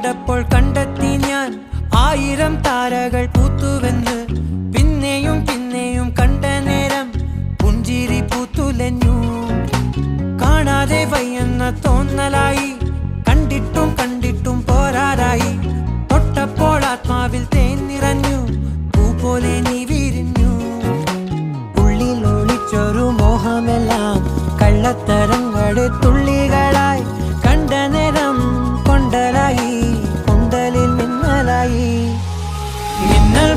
കണ്ടപ്പോൾ കണ്ടെത്തി ഞാൻ 1000 താരകൾ പൂത്തുവെന്ന്. പിന്നെയും പിന്നെയും കണ്ട നേരം പുഞ്ചിരി പൂത്തുലഞ്ഞു. കാണാതെ വയ്യെന്ന തോന്നലായി, കണ്ടിട്ടും കണ്ടിട്ടും പോരാതായി. തൊട്ടപ്പോൾ ആത്മാവിൽ തേൻ നിറഞ്ഞു, പൂ പോലെ നീ വിരിഞ്ഞു. ഉള്ളിൽ ഒളിച്ചൊരു മോഹമെല്ലാം കള്ളത്തരങ്ങളുടെ തുള്ളികളായി. കണ്ട നേരം കൊണ്ടലായി, കൊണ്ടലിൽ മിന്നലായി. മിന്നൽ